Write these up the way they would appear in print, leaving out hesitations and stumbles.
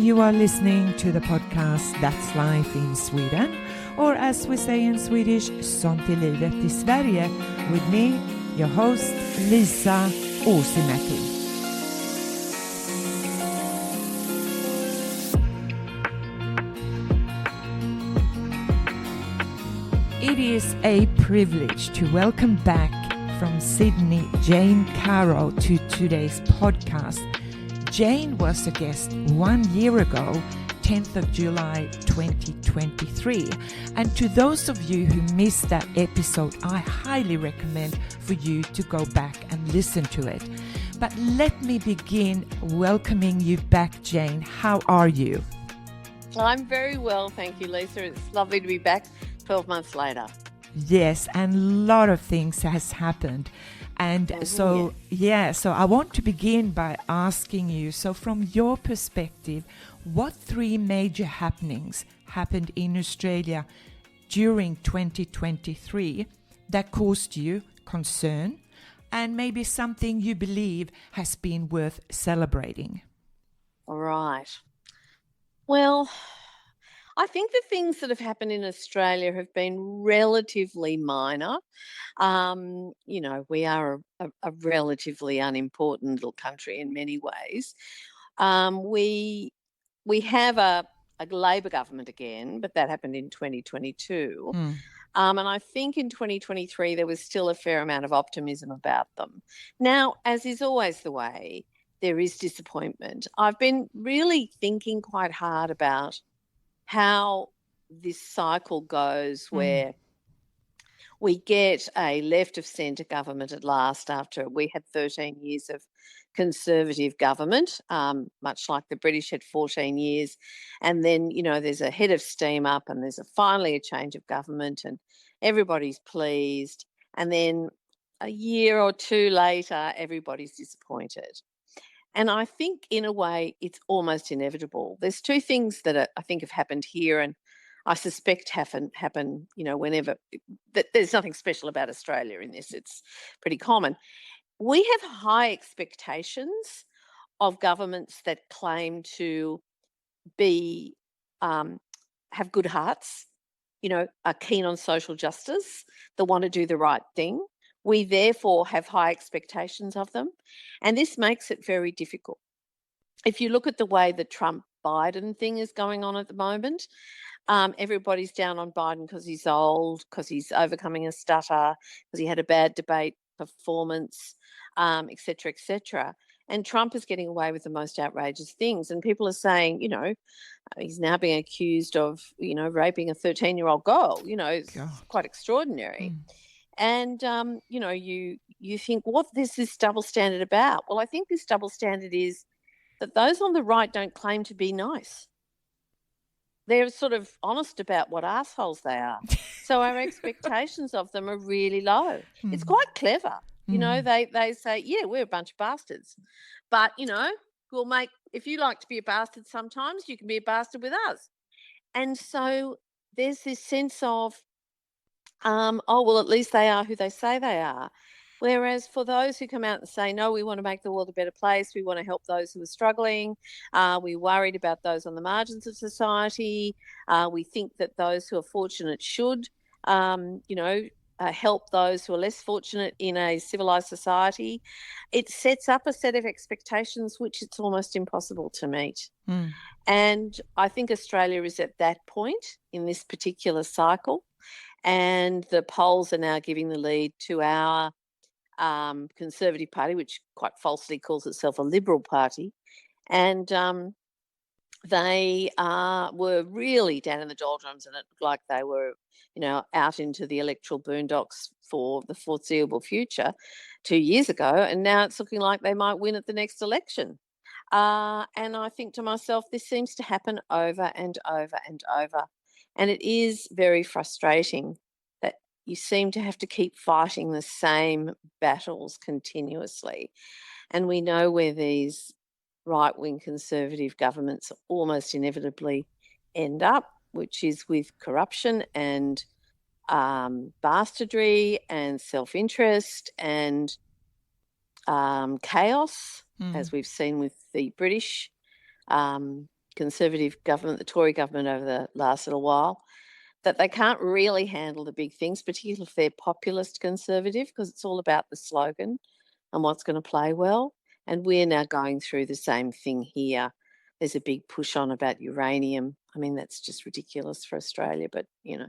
You are listening to the podcast That's Life in Sweden, or as we say in Swedish, Sånt är livet i Sverige, with me, your host, Liisa Uusimäki. It is a privilege to welcome back from Sydney Jane Caro to today's podcast. Jane was a guest 1 year ago, 10th of July 2023. And to those of you who missed that episode, I highly recommend for you to go back and listen to it. But let me begin welcoming you back, Jane. How are you? I'm very well, thank you, Liisa. It's lovely to be back 12 months later. Yes, and a lot of things has happened. And so I want to begin by asking you, so from your perspective, what three major happenings happened in Australia during 2023 that caused you concern and maybe something you believe has been worth celebrating? All right. Well, I think the things that have happened in Australia have been relatively minor. We are a relatively unimportant little country in many ways. We have a Labor government again, but that happened in 2022. And I think in 2023 there was still a fair amount of optimism about them. Now, as is always the way, there is disappointment. I've been really thinking quite hard about how this cycle goes where we get a left of centre government at last after we had 13 years of conservative government, much like the British had 14 years. And then, there's a head of steam up and there's finally a change of government and everybody's pleased. And then a year or two later, everybody's disappointed. And I think in a way it's almost inevitable. There's two things that I think have happened here and I suspect happen, whenever. There's nothing special about Australia in this. It's pretty common. We have high expectations of governments that claim to be have good hearts, are keen on social justice, that want to do the right thing. We therefore have high expectations of them, and this makes it very difficult. If you look at the way the Trump-Biden thing is going on at the moment, everybody's down on Biden because he's old, because he's overcoming a stutter, because he had a bad debate performance, et cetera, et cetera. And Trump is getting away with the most outrageous things. And people are saying, he's now being accused of, raping a 13-year-old girl. It's quite extraordinary. And, you think, what is this double standard about? Well, I think this double standard is that those on the right don't claim to be nice. They're sort of honest about what assholes they are. So our expectations of them are really low. It's quite clever. They say, yeah, we're a bunch of bastards. But, we'll make, if you like to be a bastard sometimes, you can be a bastard with us. And so there's this sense of, at least they are who they say they are. Whereas for those who come out and say, no, we want to make the world a better place, we want to help those who are struggling, we're worried about those on the margins of society, we think that those who are fortunate should, help those who are less fortunate in a civilised society, it sets up a set of expectations which it's almost impossible to meet. And I think Australia is at that point in this particular cycle. And the polls are now giving the lead to our Conservative Party, which quite falsely calls itself a Liberal Party. And they were really down in the doldrums, and it looked like they were, out into the electoral boondocks for the foreseeable future 2 years ago. And now it's looking like they might win at the next election. And I think to myself, this seems to happen over and over and over. And it is very frustrating that you seem to have to keep fighting the same battles continuously. And we know where these right-wing conservative governments almost inevitably end up, which is with corruption and bastardry and self-interest and chaos, as we've seen with the British Conservative government, the Tory government over the last little while, that they can't really handle the big things, particularly if they're populist Conservative, because it's all about the slogan and what's going to play well. And we're now going through the same thing here. There's a big push on about uranium. I mean, that's just ridiculous for Australia, but, you know.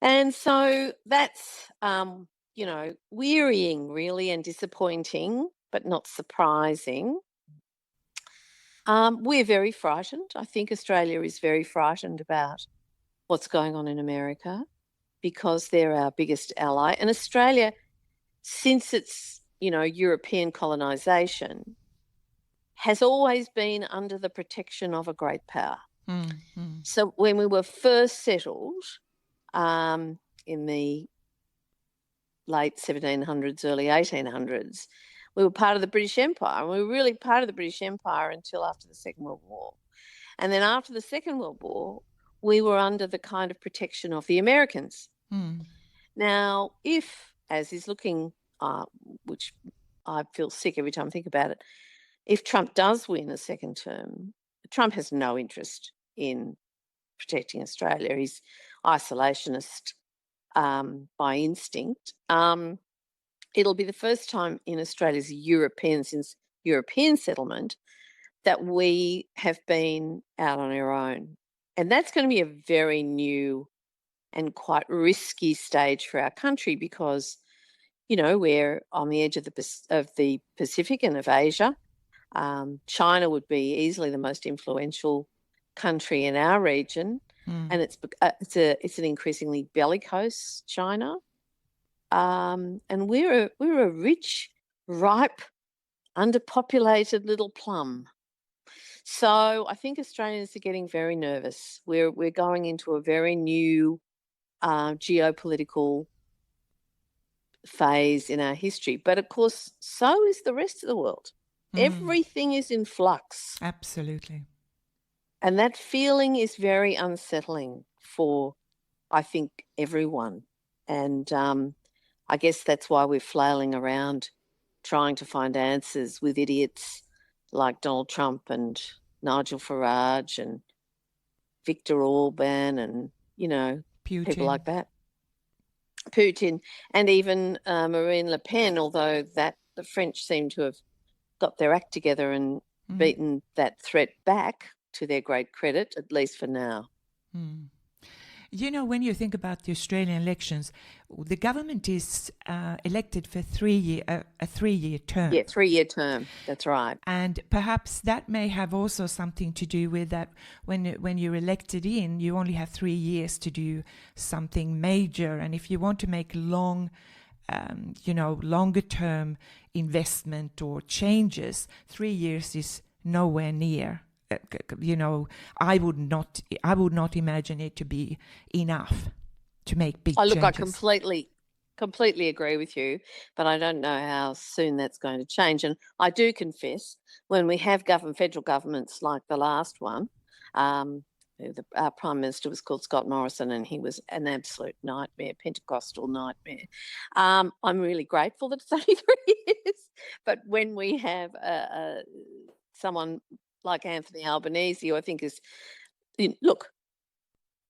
And so that's, you know, wearying really and disappointing, but not surprising. We're very frightened. I think Australia is very frightened about what's going on in America because they're our biggest ally. And Australia, since its, you know, European colonisation, has always been under the protection of a great power. Mm-hmm. So when we were first settled in the late 1700s, early 1800s, we were part of the British Empire, and we were really part of the British Empire until after the Second World War. And then after the Second World War, we were under the kind of protection of the Americans. Mm. Now, if, as is looking, which I feel sick every time I think about it, if Trump does win a second term, Trump has no interest in protecting Australia. He's isolationist by instinct. It'll be the first time in Australia's since European settlement that we have been out on our own. And that's going to be a very new and quite risky stage for our country because, you know, we're on the edge of the Pacific and of Asia. China would be easily the most influential country in our region, and it's an increasingly bellicose China. And we're a rich, ripe, underpopulated little plum. So I think Australians are getting very nervous. We're going into a very new geopolitical phase in our history. But of course, so is the rest of the world. Everything is in flux. Absolutely. And that feeling is very unsettling for, I think, everyone. And I guess that's why we're flailing around trying to find answers with idiots like Donald Trump and Nigel Farage and Viktor Orban and, you know, Putin. People like that. Putin and even Marine Le Pen, although the French seem to have got their act together and beaten that threat back to their great credit, at least for now. Mm. You know, when you think about the Australian elections, the government is elected for a 3-year term. Yeah, 3-year term. That's right. And perhaps that may have also something to do with that. When you're elected in, you only have 3 years to do something major. And if you want to make longer term investment or changes, 3 years is nowhere near. You know, I would not imagine it to be enough to make big changes. Look, I completely agree with you, but I don't know how soon that's going to change. And I do confess, when we have federal governments like the last one, our Prime Minister was called Scott Morrison, and he was an absolute nightmare, Pentecostal nightmare. I'm really grateful that it's only 3 years. But when we have someone like Anthony Albanese, who I think look,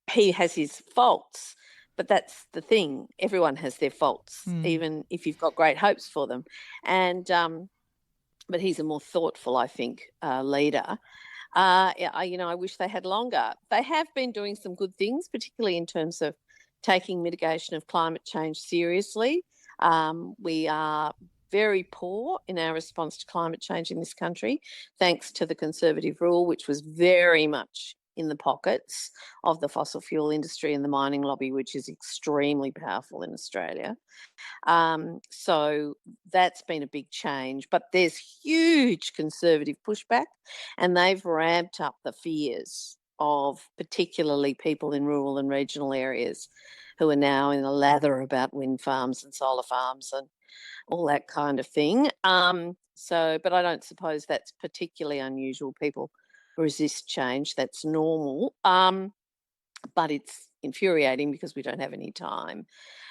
he has his faults, but that's the thing. Everyone has their faults, even if you've got great hopes for them. And but he's a more thoughtful, I think, leader. I wish they had longer. They have been doing some good things, particularly in terms of taking mitigation of climate change seriously. We are very poor in our response to climate change in this country, thanks to the Conservative rule, which was very much in the pockets of the fossil fuel industry and the mining lobby, which is extremely powerful in Australia. So that's been a big change. But there's huge Conservative pushback, and they've ramped up the fears of particularly people in rural and regional areas who are now in a lather about wind farms and solar farms and all that kind of thing. But I don't suppose that's particularly unusual. People resist change. That's normal. But it's infuriating because we don't have any time.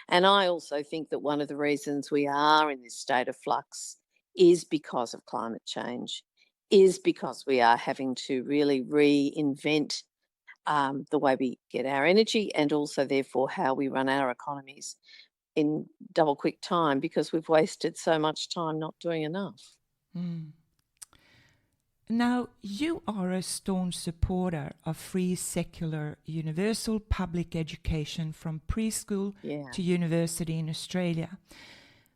And I also think that one of the reasons we are in this state of flux is because of climate change. is because we are having to really reinvent the way we get our energy, and also therefore how we run our economies in double quick time, because we've wasted so much time not doing enough. Mm. Now, you are a staunch supporter of free, secular, universal public education from preschool to university in Australia.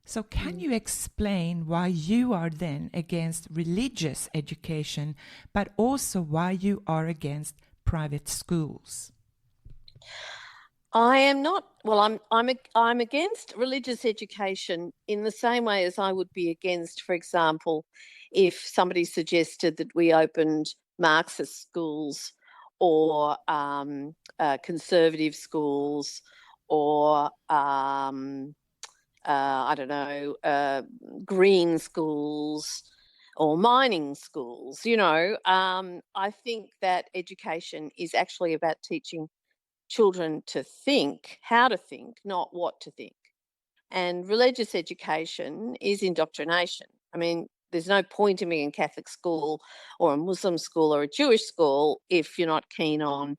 So can you explain why you are then against religious education, but also why you are against private schools? I am not. Well, I'm against religious education in the same way as I would be against, for example, if somebody suggested that we opened Marxist schools or conservative schools or I don't know, green schools or mining schools. I think that education is actually about teaching children to think, how to think, not what to think. And religious education is indoctrination. I mean, there's no point in being in a Catholic school or a Muslim school or a Jewish school if you're not keen on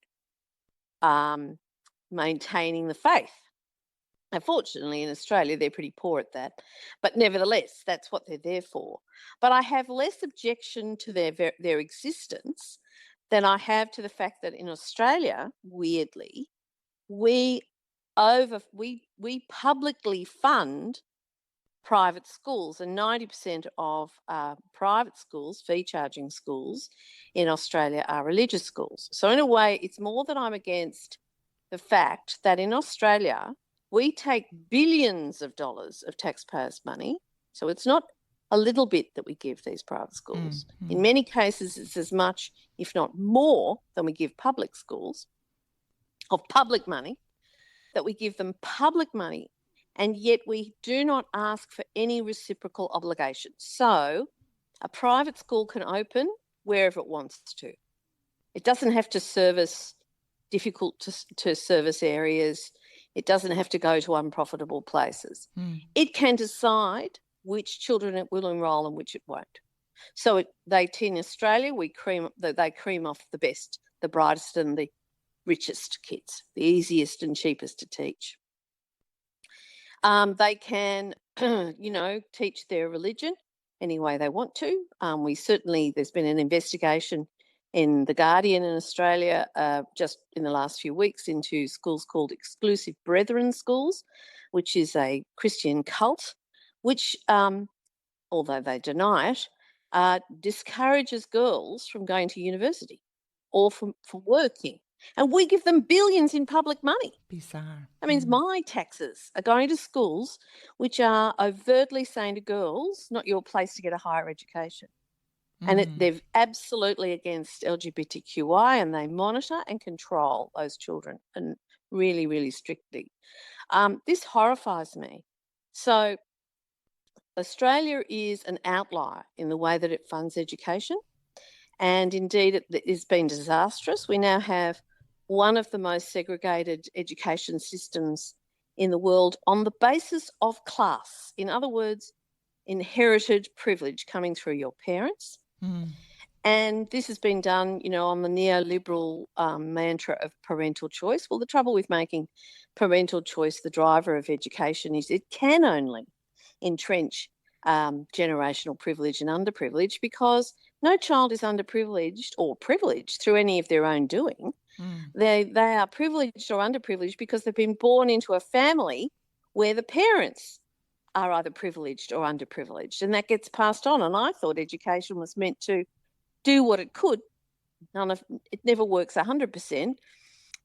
maintaining the faith. Unfortunately, in Australia, they're pretty poor at that. But nevertheless, that's what they're there for. But I have less objection to their existence than I have to the fact that in Australia, weirdly, we publicly fund private schools, and 90% of private schools, fee-charging schools in Australia, are religious schools. So in a way, it's more that I'm against the fact that in Australia, we take billions of dollars of taxpayers' money. So it's not a little bit that we give these private schools. In many cases, it's as much, if not more, than we give public schools, of public money, that we give them public money, and yet we do not ask for any reciprocal obligation. So a private school can open wherever it wants to. It doesn't have to service difficult to service areas. It doesn't have to go to unprofitable places. It can decide which children it will enrol and which it won't. So in Australia, they cream off the best, the brightest and the richest kids, the easiest and cheapest to teach. They can, teach their religion any way they want to. There's been an investigation in The Guardian in Australia just in the last few weeks into schools called Exclusive Brethren schools, which is a Christian cult, which, although they deny it, discourages girls from going to university or from working. And we give them billions in public money. Bizarre. That means my taxes are going to schools which are overtly saying to girls, not your place to get a higher education. And they're absolutely against LGBTQI, and they monitor and control those children, and really, really strictly. This horrifies me. So Australia is an outlier in the way that it funds education. And indeed, it's been disastrous. We now have one of the most segregated education systems in the world on the basis of class. In other words, inherited privilege coming through your parents. And this has been done, on the neoliberal mantra of parental choice. Well, the trouble with making parental choice the driver of education is it can only entrench generational privilege and underprivilege, because no child is underprivileged or privileged through any of their own doing. They are privileged or underprivileged because they've been born into a family where the parents are either privileged or underprivileged, and that gets passed on. And I thought education was meant to do what it could. It never works 100%,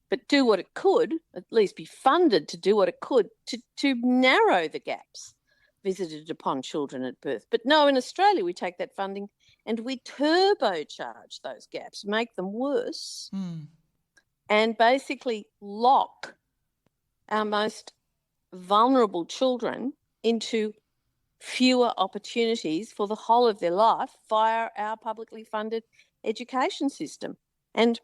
but do what it could, at least be funded to do what it could to narrow the gaps visited upon children at birth. But no, in Australia, we take that funding and we turbocharge those gaps, make them worse, and basically lock our most vulnerable children into fewer opportunities for the whole of their life via our publicly funded education system. And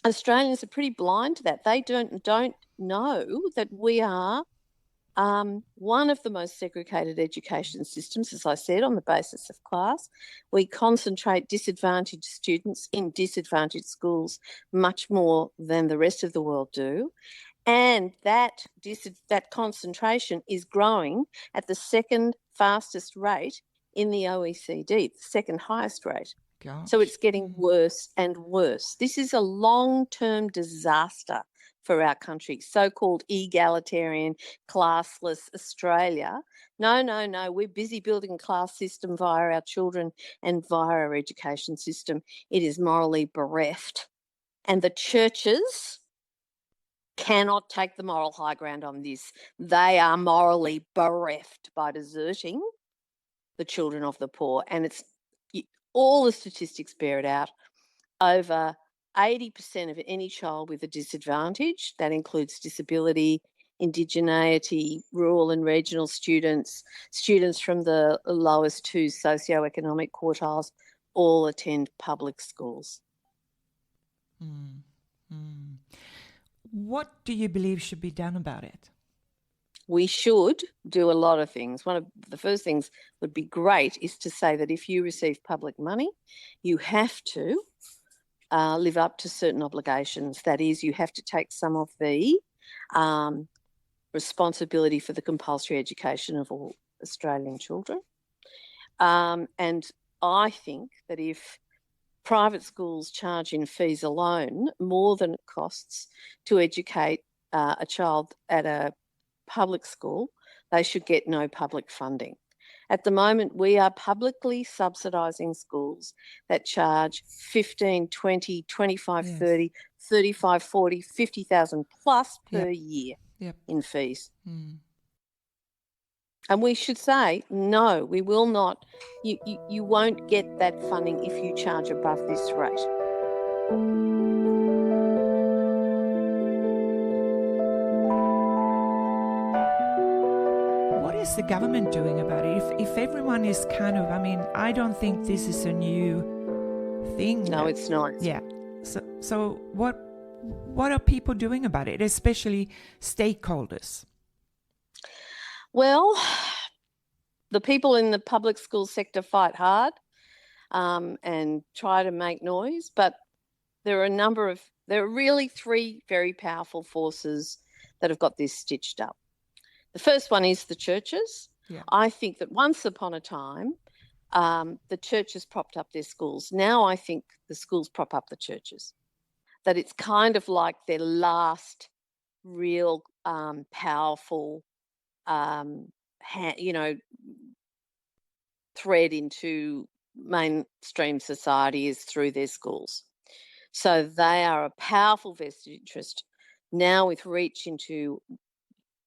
Australians are pretty blind to that. They don't know that we are one of the most segregated education systems, as I said, on the basis of class. We concentrate disadvantaged students in disadvantaged schools much more than the rest of the world do. And that concentration is growing at the second fastest rate in the OECD, the second highest rate. Gosh. So it's getting worse and worse. This is a long-term disaster for our country, so-called egalitarian, classless Australia. No, we're busy building a class system via our children and via our education system. It is morally bereft. And the churches cannot take the moral high ground on this. They are morally bereft by deserting the children of the poor. And it's all the statistics bear it out. Over 80% of any child with a disadvantage, that includes disability, indigeneity, rural and regional students, students from the lowest two socioeconomic quartiles, all attend public schools. What do you believe should be done about it? We should do a lot of things. One of the first things would be great is to say that if you receive public money, you have to live up to certain obligations. That is, you have to take some of the responsibility for the compulsory education of all Australian children. And I think that if private schools charge in fees alone more than it costs to educate a child at a public school, they should get no public funding. At the moment, we are publicly subsidising schools that charge 15, 20, 25, yes. 30, 35, 40, 50,000 plus per year in fees. And we should say, no, we will not. You won't get that funding if you charge above this rate. What is the government doing about it? If everyone is kind of, I don't think this is a new thing. No, it's not. Yeah. So what are people doing about it, especially stakeholders? Well, the people in the public school sector fight hard and try to make noise, but there are really three very powerful forces that have got this stitched up. The first one is the churches. Yeah. I think that once upon a time, the churches propped up their schools. Now I think the schools prop up the churches. That it's kind of like their last real powerful thread into mainstream society is through their schools. So they are a powerful vested interest now with reach into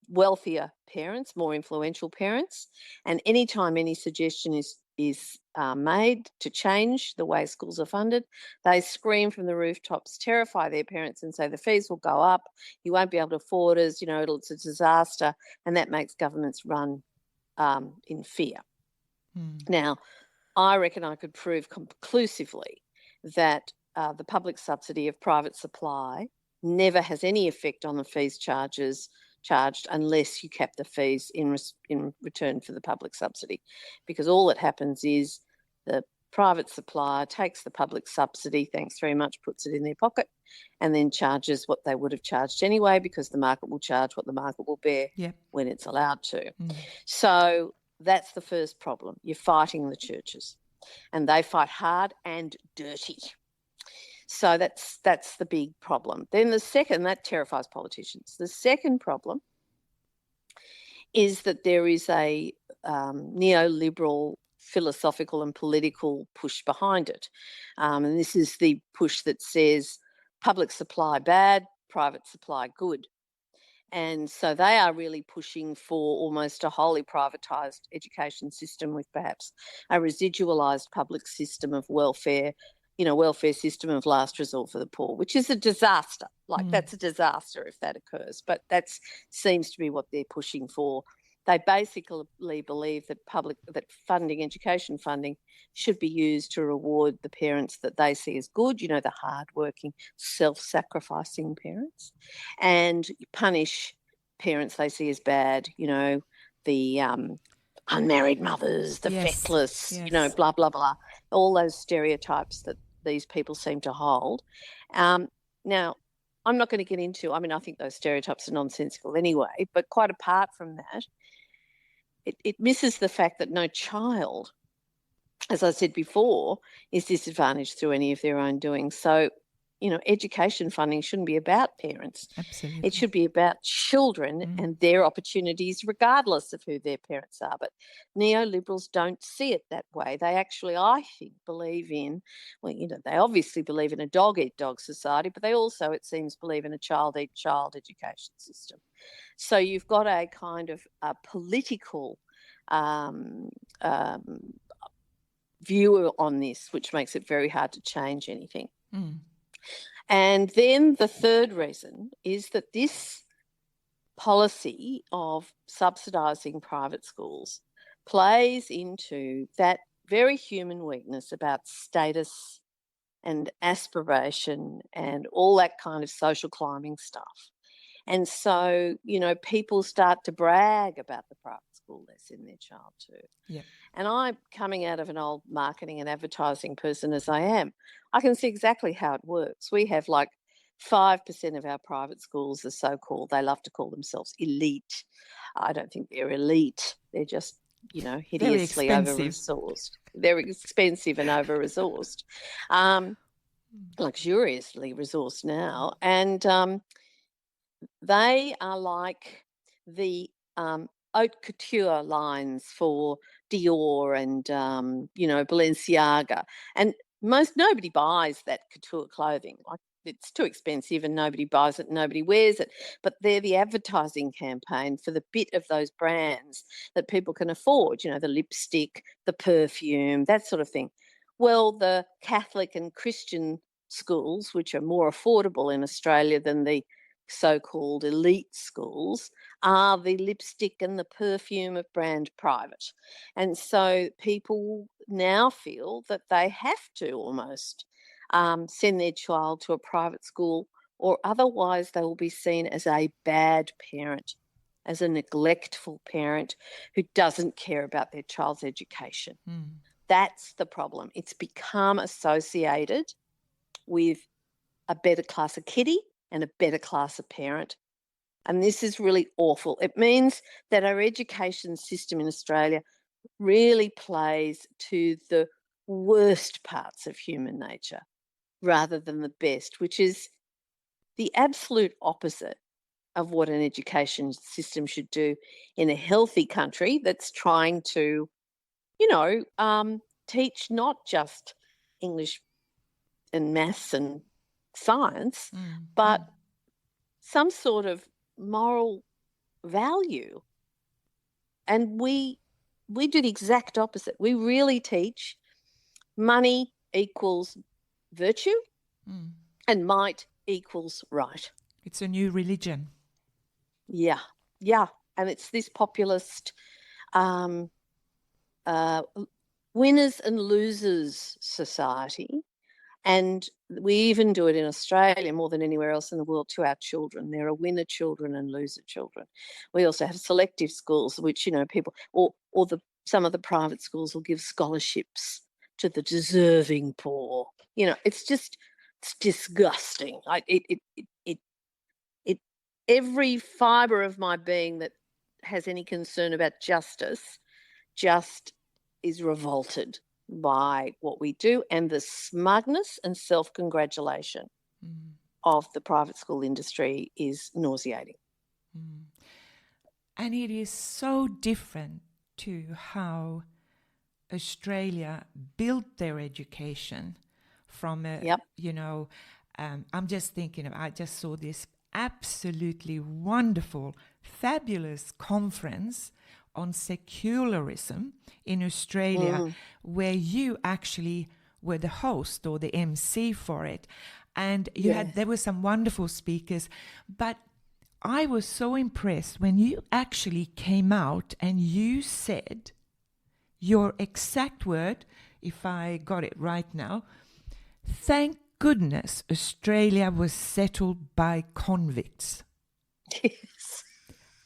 wealthier parents, more influential parents, and anytime any suggestion is made to change the way schools are funded, they scream from the rooftops, terrify their parents and say the fees will go up, you won't be able to afford us, it's a disaster, and that makes governments run in fear. Now, I reckon I could prove conclusively that the public subsidy of private supply never has any effect on the fees charged unless you cap the fees in return for the public subsidy, because all that happens is the private supplier takes the public subsidy, thanks very much, puts it in their pocket, and then charges what they would have charged anyway, because the market will charge what the market will bear when it's allowed to. So that's the first problem. You're fighting the churches, and they fight hard and dirty. So that's the big problem. Then the second, that terrifies politicians. The second problem is that there is a neoliberal philosophical and political push behind it. And this is the push that says public supply bad, private supply good. And so they are really pushing for almost a wholly privatised education system with perhaps a residualised public system of welfare system of last resort for the poor, which is a disaster. That's a disaster if that occurs. But that seems to be what they're pushing for. They basically believe that education funding, should be used to reward the parents that they see as good, the hard-working, self-sacrificing parents, and punish parents they see as bad, the unmarried mothers, the feckless, blah, blah, blah, all those stereotypes that these people seem to hold. Now, I'm not going to get into, I think those stereotypes are nonsensical anyway, but quite apart from that, it misses the fact that no child, as I said before, is disadvantaged through any of their own doing. So, education funding shouldn't be about parents. Absolutely. It should be about children and their opportunities, regardless of who their parents are. But neoliberals don't see it that way. They actually, I think, believe in, they obviously believe in a dog-eat-dog society, but they also, it seems, believe in a child-eat-child education system. So you've got a kind of a political view on this, which makes it very hard to change anything. And then the third reason is that this policy of subsidising private schools plays into that very human weakness about status and aspiration and all that kind of social climbing stuff. And so, people start to brag about the private school they send their child to. Yeah. And I'm coming out of an old marketing and advertising person as I am. I can see exactly how it works. We have 5% of our private schools are so-called, they love to call themselves elite. I don't think they're elite. They're just, hideously over-resourced. They're expensive and over-resourced. Luxuriously resourced now. And they are like the haute couture lines for Dior and, Balenciaga. And nobody buys that couture clothing. It's too expensive and nobody buys it, nobody wears it. But they're the advertising campaign for the bit of those brands that people can afford, the lipstick, the perfume, that sort of thing. Well, the Catholic and Christian schools, which are more affordable in Australia than the so-called elite schools, are the lipstick and the perfume of brand private. And so people now feel that they have to almost send their child to a private school, or otherwise they will be seen as a bad parent, as a neglectful parent who doesn't care about their child's education. That's the problem. It's become associated with a better class of kiddie and a better class of parent. And this is really awful. It means that our education system in Australia really plays to the worst parts of human nature rather than the best, which is the absolute opposite of what an education system should do in a healthy country that's trying to, teach not just English and maths and science, but some sort of moral value. And we do the exact opposite. We really teach money equals virtue and might equals right. It's a new religion. Yeah. And it's this populist winners and losers society. And we even do it in Australia more than anywhere else in the world to our children. There are winner children and loser children. We also have selective schools, which, people, or some of the private schools will give scholarships to the deserving poor. It's disgusting. Every fibre of my being that has any concern about justice just is revolted by what we do, and the smugness and self-congratulation of the private school industry is nauseating. And it is so different to how Australia built their education from I'm just thinking I just saw this absolutely wonderful, fabulous conference on secularism in Australia, where you actually were the host or the MC for it. And there were some wonderful speakers, but I was so impressed when you actually came out and you said your exact word, if I got it right now, thank goodness Australia was settled by convicts. Yes.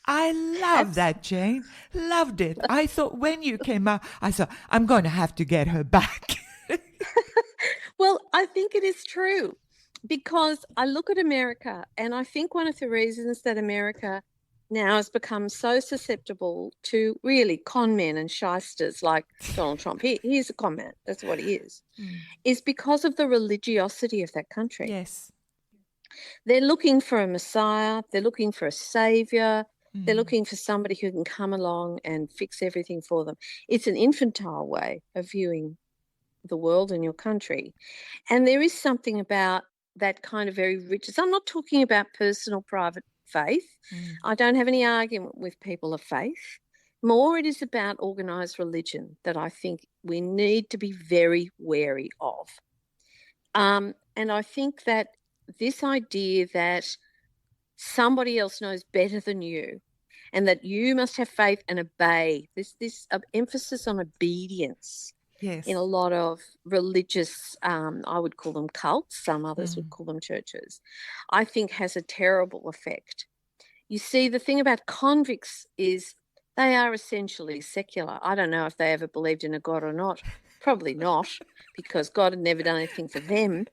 I love that, Jane. Loved it. I thought when you came out, I thought, I'm going to have to get her back. Well, I think it is true because I look at America and I think one of the reasons that America now has become so susceptible to really con men and shysters like Donald Trump, he's a con man, that's what he is because of the religiosity of that country. Yes. They're looking for a messiah, they're looking for a savior, they're looking for somebody who can come along and fix everything for them. It's an infantile way of viewing the world and your country. And there is something about that kind of very rich. I'm not talking about personal private faith. I don't have any argument with people of faith. More it is about organised religion that I think we need to be very wary of. And I think that this idea that somebody else knows better than you and that you must have faith and obey, this emphasis on obedience. Yes. In a lot of religious, I would call them cults, some others would call them churches, I think has a terrible effect. You see, the thing about convicts is they are essentially secular. I don't know if they ever believed in a God or not. Probably not, because God had never done anything for them.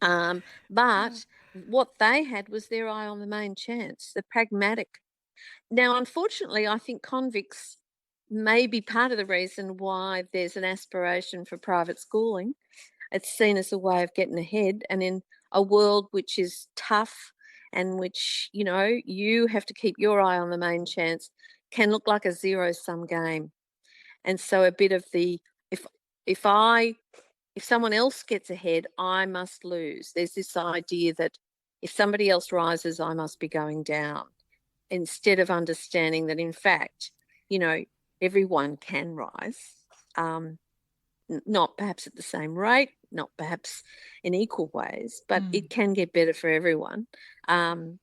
But what they had was their eye on the main chance, the pragmatic. Now, unfortunately, I think convicts may be part of the reason why there's an aspiration for private schooling. It's seen as a way of getting ahead, and in a world which is tough and which, you know, you have to keep your eye on the main chance, can look like a zero-sum game. And so a bit of the, if someone else gets ahead, I must lose. There's this idea that if somebody else rises, I must be going down, instead of understanding that, in fact, you know, everyone can rise, not perhaps at the same rate, not perhaps in equal ways, but it can get better for everyone. And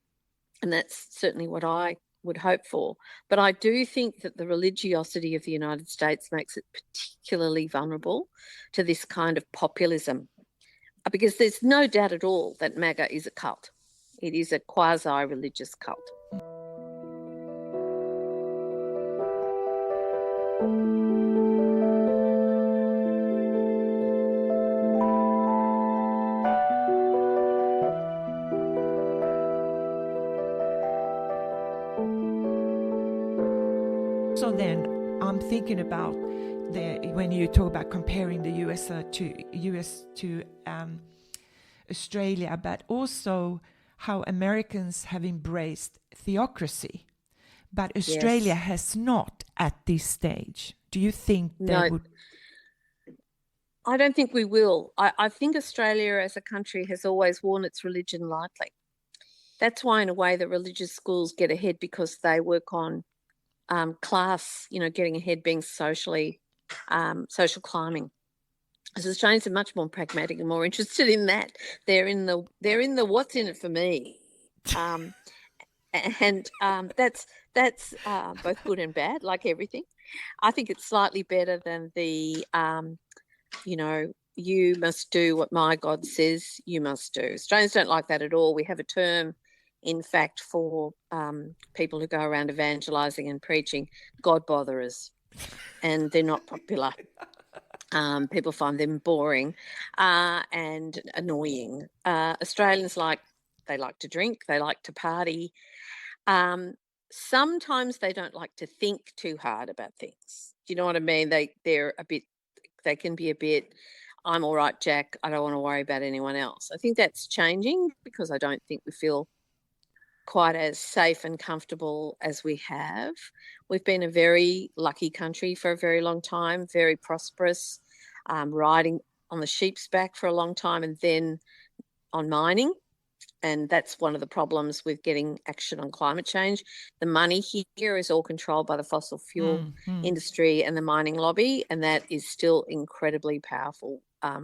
that's certainly what I would hope for. But I do think that the religiosity of the United States makes it particularly vulnerable to this kind of populism, because there's no doubt at all that MAGA is a cult. It is a quasi-religious cult. So then I'm thinking about when you talk about comparing the US to Australia, but also how Americans have embraced theocracy, but Australia has not at this stage. Do you think they would? I don't think we will. I think Australia as a country has always worn its religion lightly. That's why, in a way, the religious schools get ahead, because they work on class, you know, getting ahead, being social climbing. So Australians are much more pragmatic and more interested in that. They're in the what's in it for me, and that's both good and bad, like everything. I think it's slightly better than the you know, you must do what my God says you must do. Australians don't like that at all. We have a term, in fact, for people who go around evangelising and preaching, God botherers, and they're not popular. People find them boring and annoying. Australians they like to drink, they like to party. Sometimes they don't like to think too hard about things. Do you know what I mean? They can be a bit, I'm all right, Jack, I don't want to worry about anyone else. I think that's changing, because I don't think we feel quite as safe and comfortable as we have. We've been a very lucky country for a very long time, very prosperous, riding on the sheep's back for a long time, and then on mining. And that's one of the problems with getting action on climate change. The money here is all controlled by the fossil fuel industry and the mining lobby, and that is still incredibly powerful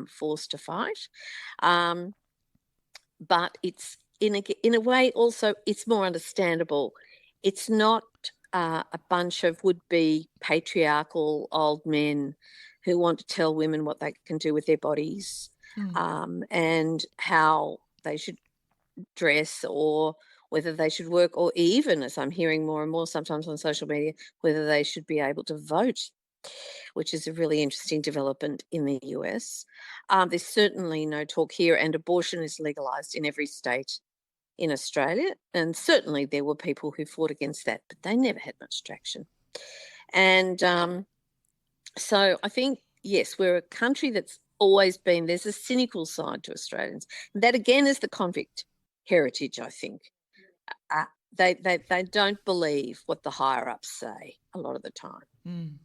force to fight. But it's in a way also it's more understandable. It's not a bunch of would-be patriarchal old men who want to tell women what they can do with their bodies and how they should dress or whether they should work, or even, as I'm hearing more and more sometimes on social media, whether they should be able to vote, which is a really interesting development in the US. There's certainly no talk here, and abortion is legalised in every state in Australia, and certainly there were people who fought against that, but they never had much traction. And so I think, yes, we're a country that's always been, there's a cynical side to Australians. That again is the convict heritage, I think. They don't believe what the higher ups say a lot of the time.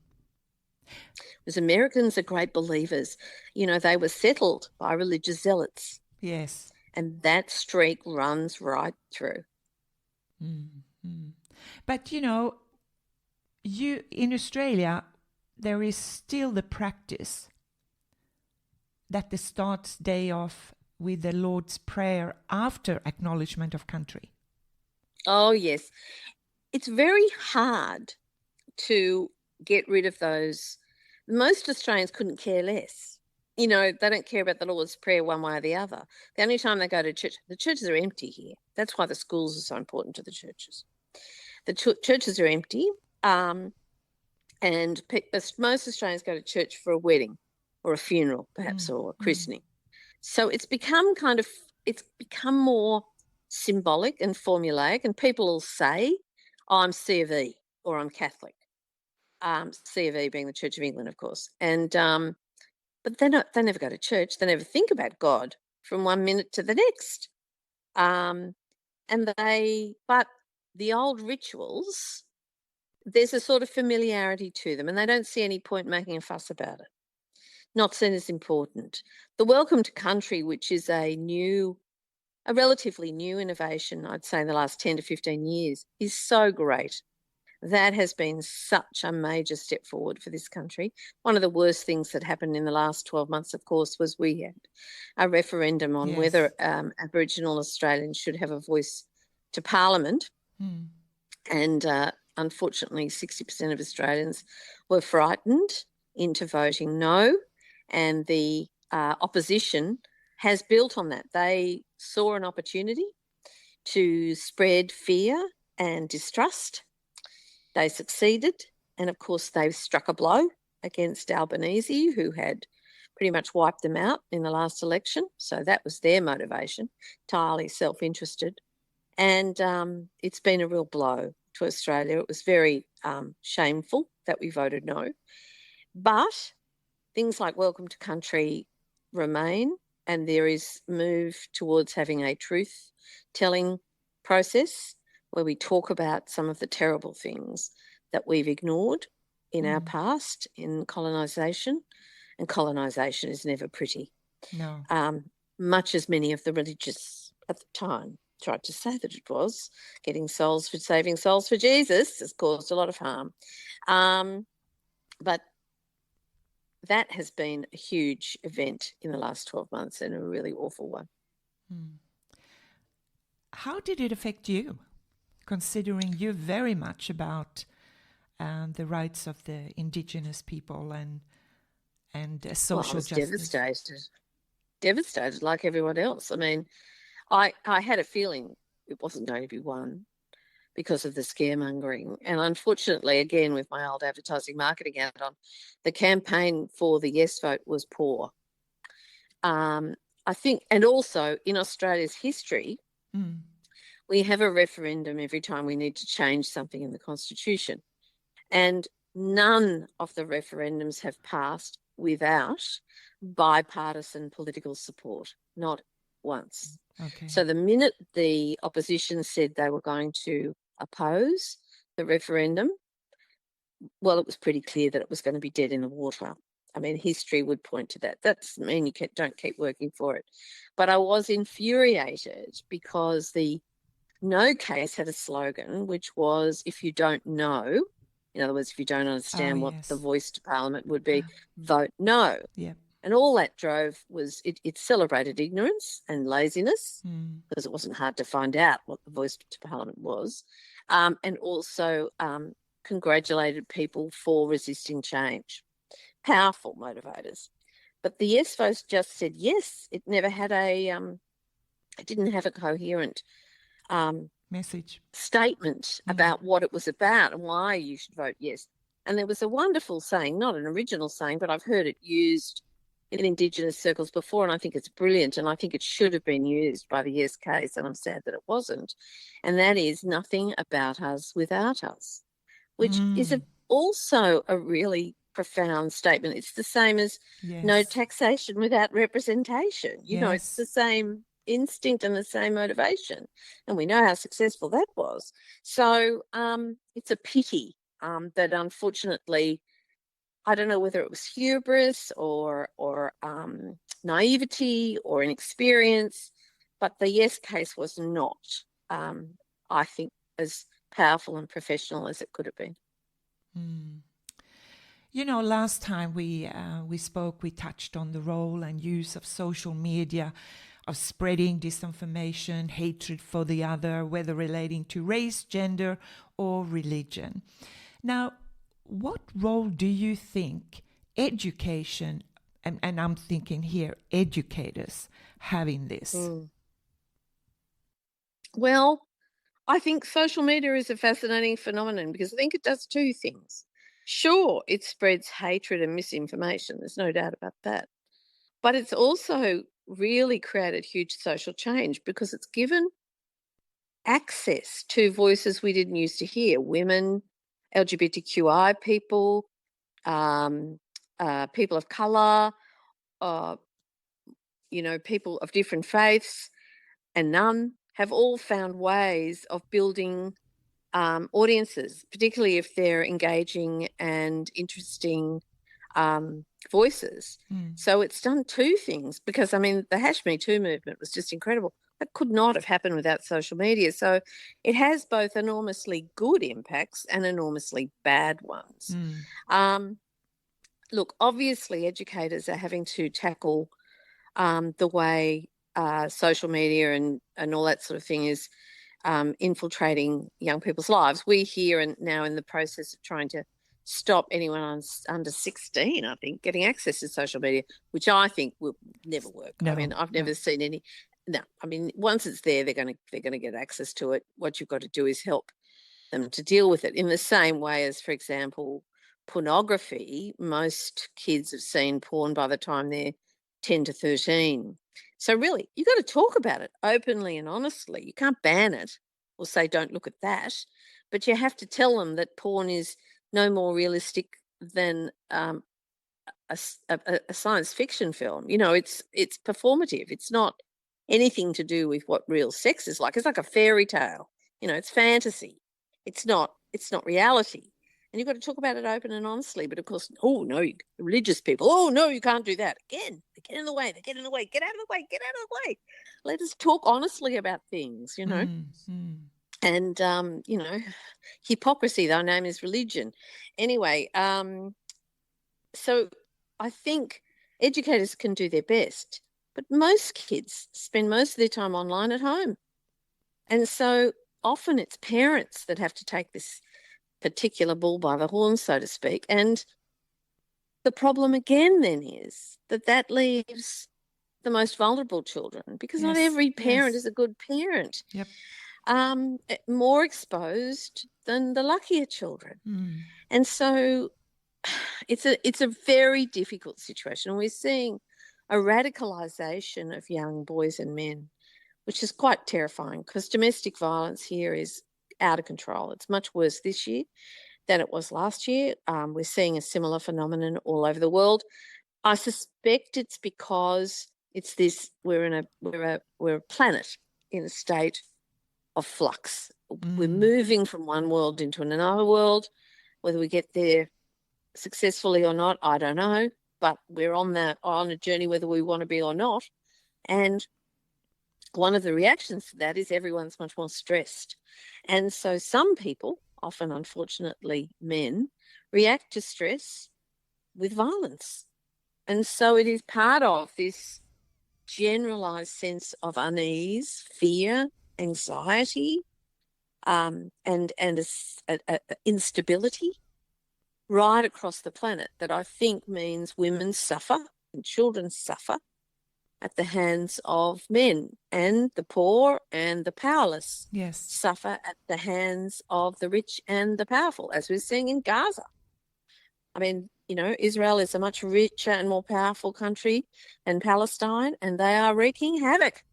Because Americans are great believers. You know, they were settled by religious zealots. Yes. And that streak runs right through. But, you know, in Australia, there is still the practice that the starts day off with the Lord's Prayer after acknowledgement of country. Oh, yes. It's very hard to get rid of those. Most Australians couldn't care less. You know, they don't care about the Lord's Prayer one way or the other. The only time they go to church, the churches are empty here. That's why the schools are so important to the churches. The churches are empty, and most Australians go to church for a wedding or a funeral, perhaps, or a christening. So it's become more symbolic and formulaic, and people will say, oh, I'm C of E or I'm Catholic. C of E being the Church of England, of course. And but they never go to church. They never think about God from one minute to the next. But the old rituals, there's a sort of familiarity to them, and they don't see any point making a fuss about it. Not seen as important. The Welcome to Country, which is a relatively new innovation, I'd say in the last 10 to 15 years, is so great. That has been such a major step forward for this country. One of the worst things that happened in the last 12 months, of course, was we had a referendum on whether Aboriginal Australians should have a voice to Parliament. And unfortunately, 60% of Australians were frightened into voting no. And the opposition has built on that. They saw an opportunity to spread fear and distrust. They succeeded, and of course they've struck a blow against Albanese, who had pretty much wiped them out in the last election. So that was their motivation, entirely self-interested. And it's been a real blow to Australia. It was very shameful that we voted no. But things like Welcome to Country remain, and there is move towards having a truth-telling process where we talk about some of the terrible things that we've ignored in our past in colonisation. And colonisation is never pretty. No. Much as many of the religious at the time tried to say that it was, saving souls for Jesus has caused a lot of harm. But that has been a huge event in the last 12 months, and a really awful one. How did it affect you? Considering you're very much about the rights of the Indigenous people and social justice. Devastated like everyone else. I mean, I had a feeling it wasn't going to be won because of the scaremongering. And unfortunately, again, with my old advertising marketing hat on, the campaign for the yes vote was poor. I think, and also in Australia's history, we have a referendum every time we need to change something in the Constitution. And none of the referendums have passed without bipartisan political support, not once. Okay. So the minute the opposition said they were going to oppose the referendum, well, it was pretty clear that it was going to be dead in the water. I mean, history would point to that. That doesn't mean you don't keep working for it. But I was infuriated because the No case had a slogan, which was, if you don't know, in other words, if you don't understand what the voice to Parliament would be, vote no. Yeah. And all that drove was it celebrated ignorance and laziness, because it wasn't hard to find out what the voice to Parliament was, and also congratulated people for resisting change. Powerful motivators. But the yes vote just said yes. It never had it didn't have a coherent statement about what it was about and why you should vote yes. And there was a wonderful saying, not an original saying, but I've heard it used in Indigenous circles before, and I think it's brilliant, and I think it should have been used by the Yes case, and I'm sad that it wasn't. And that is nothing about us without us, which is also a really profound statement. It's the same as no taxation without representation. You know, it's the same instinct and the same motivation. And we know how successful that was. So it's a pity that unfortunately, I don't know whether it was hubris or naivety or inexperience, but the Yes case was not, I think, as powerful and professional as it could have been. You know, last time we spoke, we touched on the role and use of social media, of spreading disinformation, hatred for the other, whether relating to race, gender, or religion. Now, what role do you think education, and I'm thinking here, educators, have in this? Well, I think social media is a fascinating phenomenon because I think it does two things. Sure, it spreads hatred and misinformation. There's no doubt about that. But it's also really created huge social change because it's given access to voices we didn't used to hear: women, LGBTQI people, people of colour, people of different faiths, and none have all found ways of building audiences, particularly if they're engaging and interesting voices. So it's done two things because, I mean, the Hash Me Too movement was just incredible. That could not have happened without social media. So it has both enormously good impacts and enormously bad ones. Look, obviously educators are having to tackle the way social media and all that sort of thing is infiltrating young people's lives. We here and now in the process of trying to stop anyone under 16, I think, getting access to social media, which I think will never work. No, I mean, I've never seen any. No, I mean, once it's there, they're going to get access to it. What you've got to do is help them to deal with it in the same way as, for example, pornography. Most kids have seen porn by the time they're 10 to 13. So really, you've got to talk about it openly and honestly. You can't ban it or say, don't look at that, but you have to tell them that porn is no more realistic than a science fiction film. You know, it's performative. It's not anything to do with what real sex is like. It's like a fairy tale. You know, it's fantasy. It's not reality. And you've got to talk about it open and honestly. But of course, oh no, religious people, oh no, you can't do that. Again, they get in the way, get out of the way. Let us talk honestly about things, you know. And, hypocrisy, thy name is religion. Anyway, so I think educators can do their best, but most kids spend most of their time online at home. And so often it's parents that have to take this particular bull by the horns, so to speak. And the problem again then is that leaves the most vulnerable children because not every parent is a good parent. Yep. More exposed than the luckier children. And so it's a very difficult situation. We're seeing a radicalisation of young boys and men, which is quite terrifying because domestic violence here is out of control. It's much worse this year than it was last year. We're seeing a similar phenomenon all over the world. I suspect it's because it's this. We're a planet in a state of flux. We're moving from one world into another world. Whether we get there successfully or not, I don't know. But we're on a journey, whether we want to be or not. And one of the reactions to that is everyone's much more stressed. And so some people, often unfortunately men, react to stress with violence. And so it is part of this generalized sense of unease, fear, anxiety, and instability right across the planet that I think means women suffer and children suffer at the hands of men, and the poor and the powerless Yes. suffer at the hands of the rich and the powerful, as we're seeing in Gaza. I mean, Israel is a much richer and more powerful country than Palestine, and they are wreaking havoc,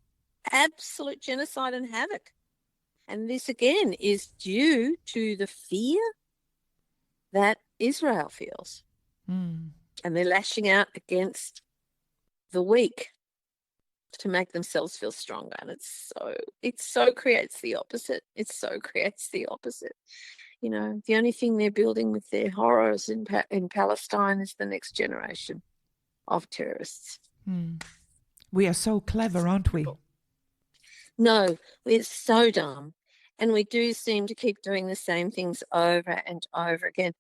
absolute genocide and havoc. And this, again, is due to the fear that Israel feels. Mm. And they're lashing out against the weak to make themselves feel stronger. And it so creates the opposite. The only thing they're building with their horrors in Palestine is the next generation of terrorists. Mm. We are so clever, aren't we? No, we're so dumb. And we do seem to keep doing the same things over and over again.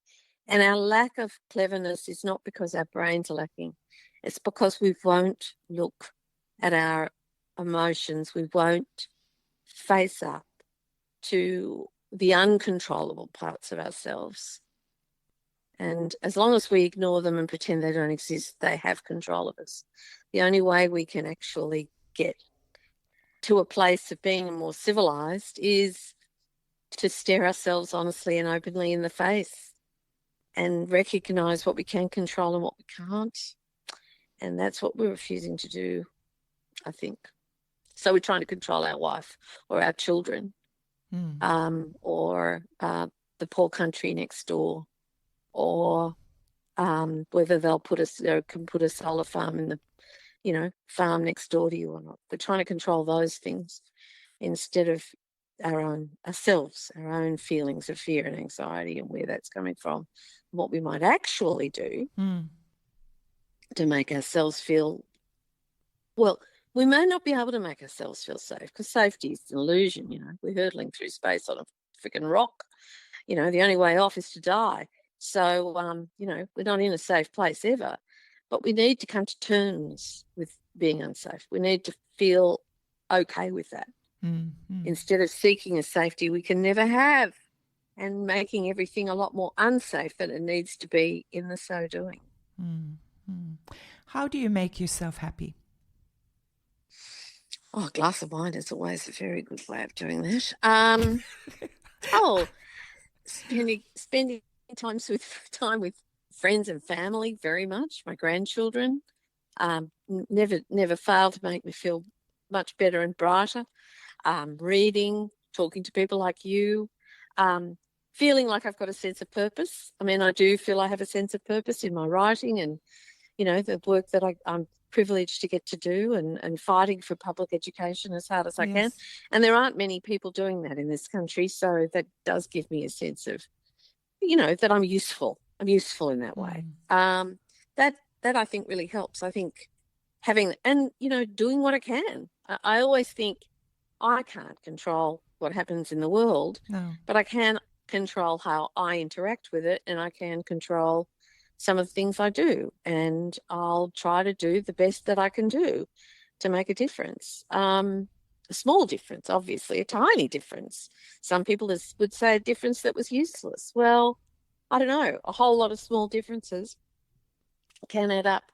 And our lack of cleverness is not because our brains are lacking. It's because we won't look at our emotions. We won't face up to the uncontrollable parts of ourselves. And as long as we ignore them and pretend they don't exist, they have control of us. The only way we can actually get to a place of being more civilized is to stare ourselves honestly and openly in the face and recognize what we can control and what we can't. And that's what we're refusing to do, I think. So we're trying to control our wife or our children, or the poor country next door, or whether they can put a solar farm in the farm next door to you or not. We're trying to control those things instead of ourselves, our own feelings of fear and anxiety and where that's coming from, what we might actually do to make ourselves feel, well, we may not be able to make ourselves feel safe because safety is an illusion. We're hurtling through space on a freaking rock. The only way off is to die. So, we're not in a safe place ever, but we need to come to terms with being unsafe. We need to feel okay with that. Instead of seeking a safety we can never have and making everything a lot more unsafe than it needs to be in the so doing. How do you make yourself happy? Oh, a glass of wine is always a very good way of doing that. Spending time with friends and family very much. My grandchildren never fail to make me feel much better and brighter. Reading, talking to people like you, feeling like I've got a sense of purpose. I mean, I do feel I have a sense of purpose in my writing and, the work that I'm privileged to get to do and fighting for public education as hard as I can. And there aren't many people doing that in this country. So that does give me a sense of, that I'm useful. I'm useful in that way. That I think really helps. I think doing what I can. I always think I can't control what happens in the world, but I can control how I interact with it, and I can control some of the things I do, and I'll try to do the best that I can do to make a difference. A small difference, obviously, a tiny difference. Some people would say a difference that was useless. Well, I don't know, a whole lot of small differences can add up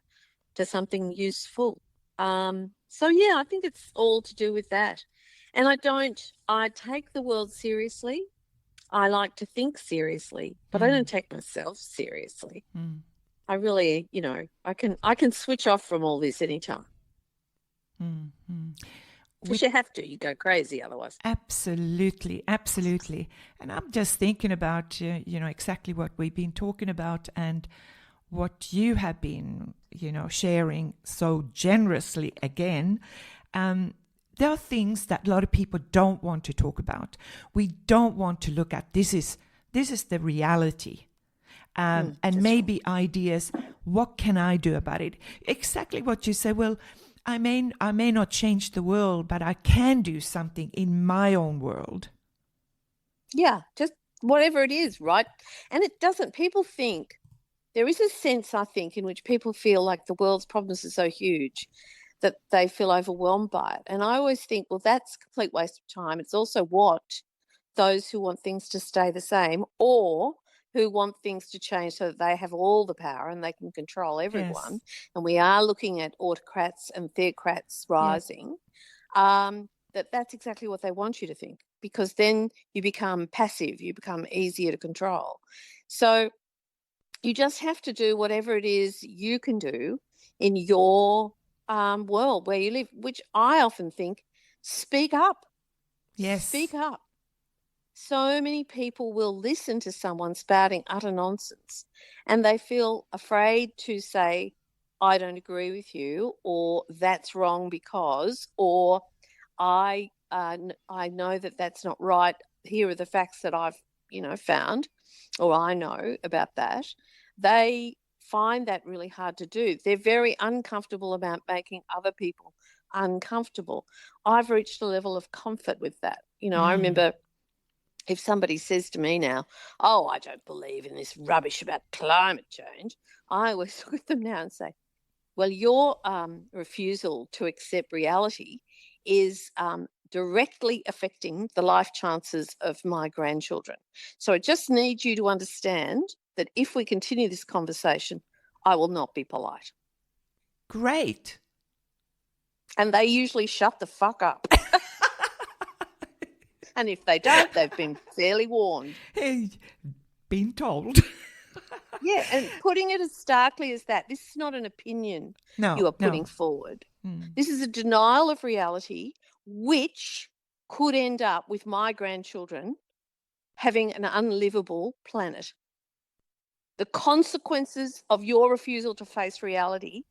to something useful. So yeah, I think it's all to do with that. And I take the world seriously. I like to think seriously, but I don't take myself seriously. I really, I can switch off from all this anytime. Because you have to, you go crazy otherwise. Absolutely. And I'm just thinking about, exactly what we've been talking about and what you have been, sharing so generously again. There are things that a lot of people don't want to talk about. We don't want to look at this is the reality. And maybe ideas, what can I do about it? Exactly what you say. Well, I may not change the world, but I can do something in my own world. Yeah, just whatever it is, right? And people think, there is a sense, I think, in which people feel like the world's problems are so huge that they feel overwhelmed by it. And I always think, well, that's a complete waste of time. It's also what those who want things to stay the same or who want things to change so that they have all the power and they can control everyone, Yes. and we are looking at autocrats and theocrats rising, that's exactly what they want you to think, because then you become passive, you become easier to control. So you just have to do whatever it is you can do in your world where you live, which I often think, speak up. Yes. Speak up. So many people will listen to someone spouting utter nonsense and they feel afraid to say, I don't agree with you, or that's wrong because, or I know that that's not right. Here are the facts that I've, found, or I know about that. They find that really hard to do. They're very uncomfortable about making other people uncomfortable. I've reached a level of comfort with that. I remember if somebody says to me now, oh, I don't believe in this rubbish about climate change, I always look at them now and say, well, your refusal to accept reality is directly affecting the life chances of my grandchildren. So I just need you to understand that if we continue this conversation, I will not be polite. Great. And they usually shut the fuck up. And if they don't, they've been fairly warned. Hey, been told. Yeah, and putting it as starkly as that, this is not an opinion you are putting forward. This is a denial of reality, which could end up with my grandchildren having an unlivable planet. The consequences of your refusal to face reality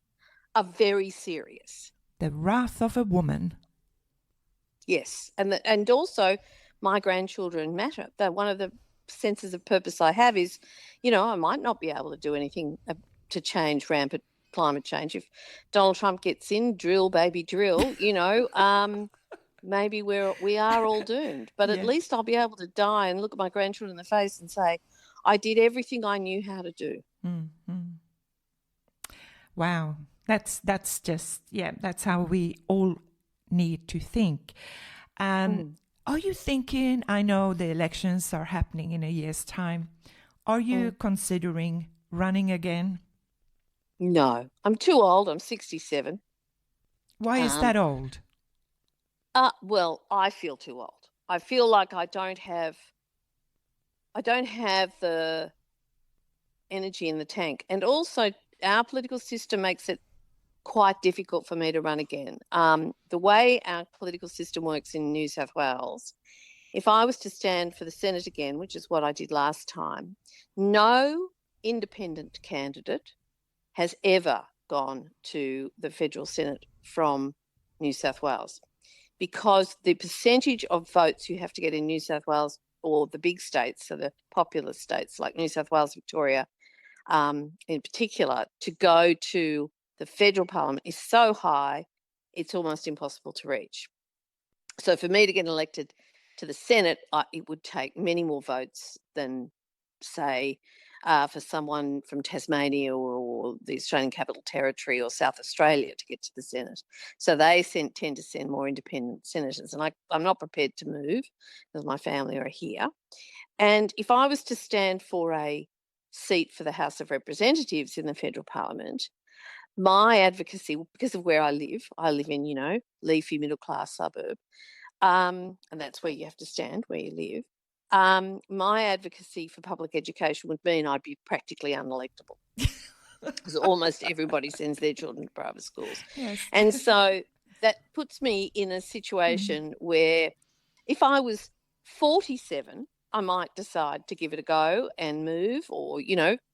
are very serious. The wrath of a woman. Yes, and also my grandchildren matter. One of the senses of purpose I have is, I might not be able to do anything to change rampant climate change. If Donald Trump gets in, drill, baby, drill, maybe we are all doomed. But at least I'll be able to die and look at my grandchildren in the face and say, I did everything I knew how to do. Mm-hmm. Wow. That's just, that's how we all need to think. And are you thinking, I know the elections are happening in a year's time, are you considering running again? No, I'm too old. I'm 67. Why is that old? Well, I feel too old. I feel like I don't have the energy in the tank. And also our political system makes it quite difficult for me to run again. The way our political system works in New South Wales, if I was to stand for the Senate again, which is what I did last time, no independent candidate has ever gone to the federal Senate from New South Wales, because the percentage of votes you have to get in New South Wales, or the big states, so the populous states like New South Wales, Victoria, in particular, to go to the federal parliament is so high, it's almost impossible to reach. So for me to get elected to the Senate, it would take many more votes than, say, for someone from Tasmania or the Australian Capital Territory or South Australia to get to the Senate. So they tend to send more independent senators, and I'm not prepared to move because my family are here. And if I was to stand for a seat for the House of Representatives in the federal parliament, my advocacy, because of where I live in, leafy middle-class suburb, and that's where you have to stand, where you live. My advocacy for public education would mean I'd be practically unelectable because almost everybody sends their children to private schools. Yes. And so that puts me in a situation where if I was 47, I might decide to give it a go and move, or,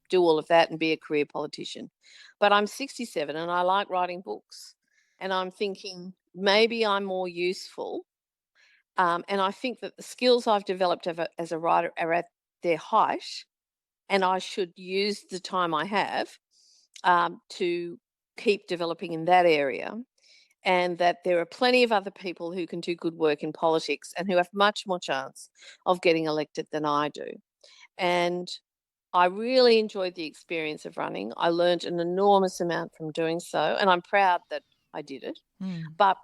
do all of that and be a career politician. But I'm 67 and I like writing books, and I'm thinking maybe I'm more useful. And I think that the skills I've developed as a writer are at their height, and I should use the time I have to keep developing in that area, and that there are plenty of other people who can do good work in politics and who have much more chance of getting elected than I do. And I really enjoyed the experience of running. I learned an enormous amount from doing so, and I'm proud that I did it. But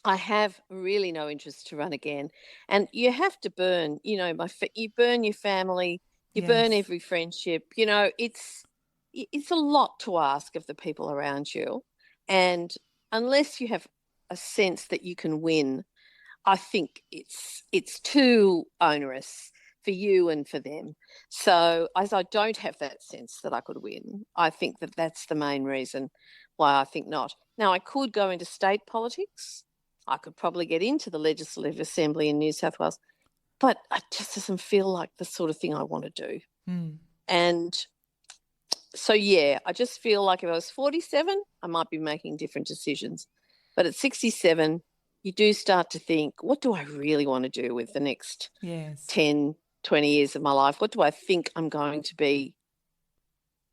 I have really no interest to run again. And you have to burn, you burn your family, You burn every friendship. You know, it's a lot to ask of the people around you. And unless you have a sense that you can win, I think it's too onerous for you and for them. So as I don't have that sense that I could win, I think that that's the main reason why I think not. Now, I could go into state politics. I could probably get into the Legislative Assembly in New South Wales, but it just doesn't feel like the sort of thing I want to do. And so, yeah, I just feel like if I was 47, I might be making different decisions. But at 67, you do start to think, what do I really want to do with the next 10, 20 years of my life? What do I think I'm going to be?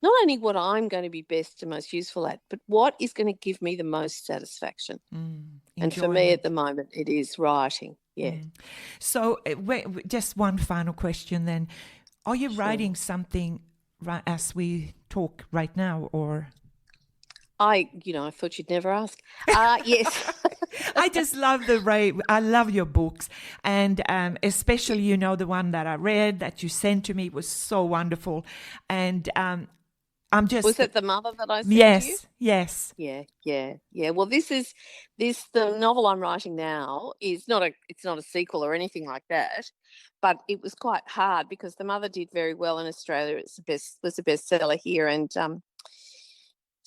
Not only what I'm going to be best and most useful at, but what is going to give me the most satisfaction. And for me at the moment, it is writing. Yeah. So just one final question then. Are you writing something right as we talk right now, or? I thought you'd never ask. Yes. I just love I love your books, and especially, the one that I read that you sent to me was so wonderful. And I'm just... Was it the mother that I sent to you? Yes. Yeah. Well, the novel I'm writing now is it's not a sequel or anything like that, but it was quite hard because the mother did very well in Australia. It was a bestseller here, and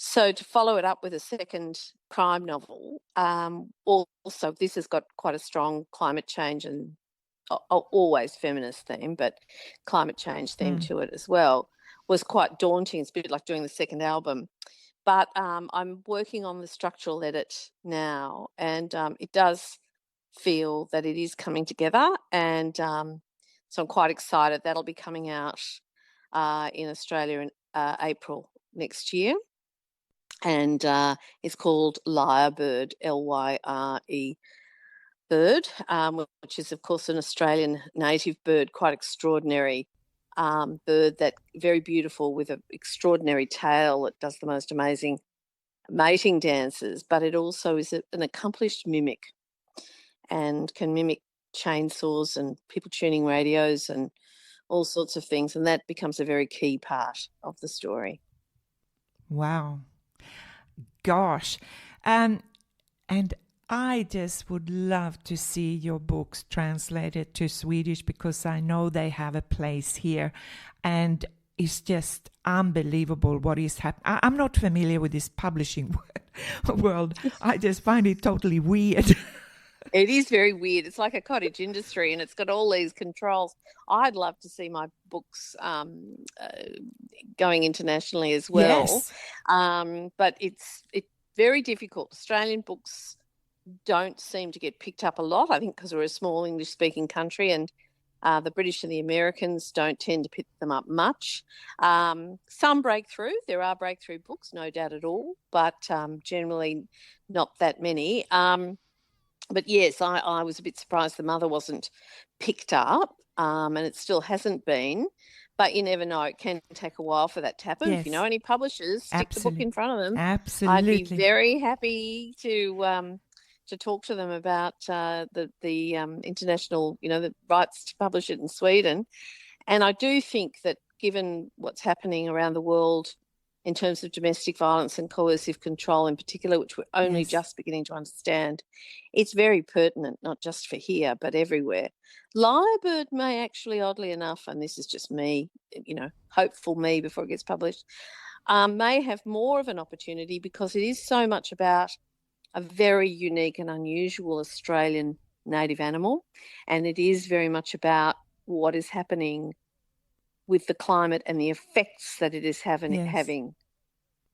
so to follow it up with a second crime novel, also this has got quite a strong climate change and always feminist theme, but climate change theme to it as well, was quite daunting. It's a bit like doing the second album. But I'm working on the structural edit now, and it does feel that it is coming together. And so I'm quite excited. That'll be coming out in Australia in April next year. And it's called Lyrebird, Lyre bird, which is, of course, an Australian native bird, quite extraordinary bird, that very beautiful with an extraordinary tail that does the most amazing mating dances, but it also is an accomplished mimic and can mimic chainsaws and people tuning radios and all sorts of things, and that becomes a very key part of the story. Wow. Gosh. And I just would love to see your books translated to Swedish, because I know they have a place here, and it's just unbelievable what is happening. I'm not familiar with this publishing world. I just find it totally weird. It is very weird. It's like a cottage industry, and it's got all these controls. I'd love to see my books going internationally as well. Yes. But it's very difficult. Australian books don't seem to get picked up a lot, I think because we're a small English-speaking country, and the British and the Americans don't tend to pick them up much. Some breakthrough. There are breakthrough books, no doubt at all, but generally not that many. But yes, I was a bit surprised the mother wasn't picked up, and it still hasn't been. But you never know. It can take a while for that to happen. Yes. If you know any publishers, stick the book in front of them. Absolutely. I'd be very happy to talk to them about the international, the rights to publish it in Sweden. And I do think that given what's happening around the world in terms of domestic violence and coercive control in particular, which we're only just beginning to understand, it's very pertinent, not just for here, but everywhere. Lyrebird may actually, oddly enough, and this is just me, hopeful me before it gets published, may have more of an opportunity because it is so much about a very unique and unusual Australian native animal, and it is very much about what is happening with the climate and the effects that it is having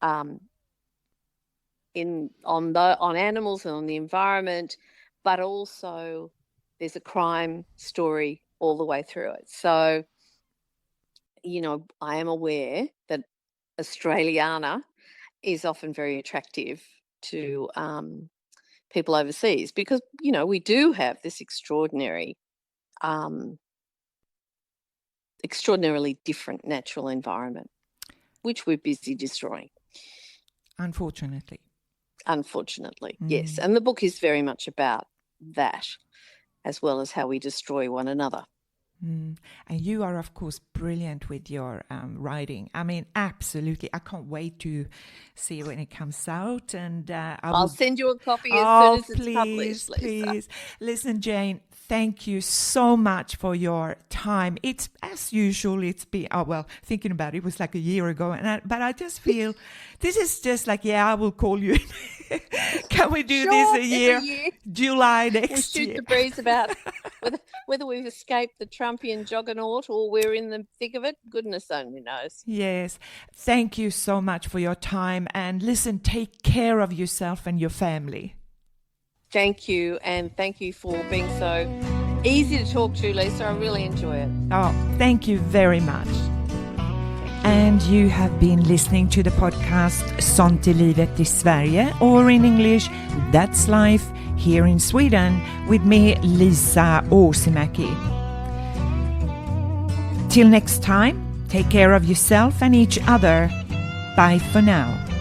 on animals and on the environment, but also there's a crime story all the way through it. So, I am aware that Australiana is often very attractive to people overseas because, we do have this extraordinarily different natural environment, which we're busy destroying. Unfortunately, yes. And the book is very much about that, as well as how we destroy one another. And you are, of course, brilliant with your writing. I mean, absolutely. I can't wait to see when it comes out. And I'll send you a copy as soon as it's published, Liisa. Please. Listen, Jane, thank you so much for your time. It's, as usual, it's been, thinking about it, it was like a year ago. But I just feel this is just like, I will call you. Can we do this a year? July next year. We shoot the breeze about whether we've escaped the Trumpian juggernaut or we're in the thick of it. Goodness only knows. Yes. Thank you so much for your time. And listen, take care of yourself and your family. Thank you. And thank you for being so easy to talk to, Liisa. I really enjoy it. Oh, thank you very much. And you have been listening to the podcast Sånt är livet i Sverige, or in English, That's Life here in Sweden, with me, Liisa Åsimäki. Till next time, take care of yourself and each other. Bye for now.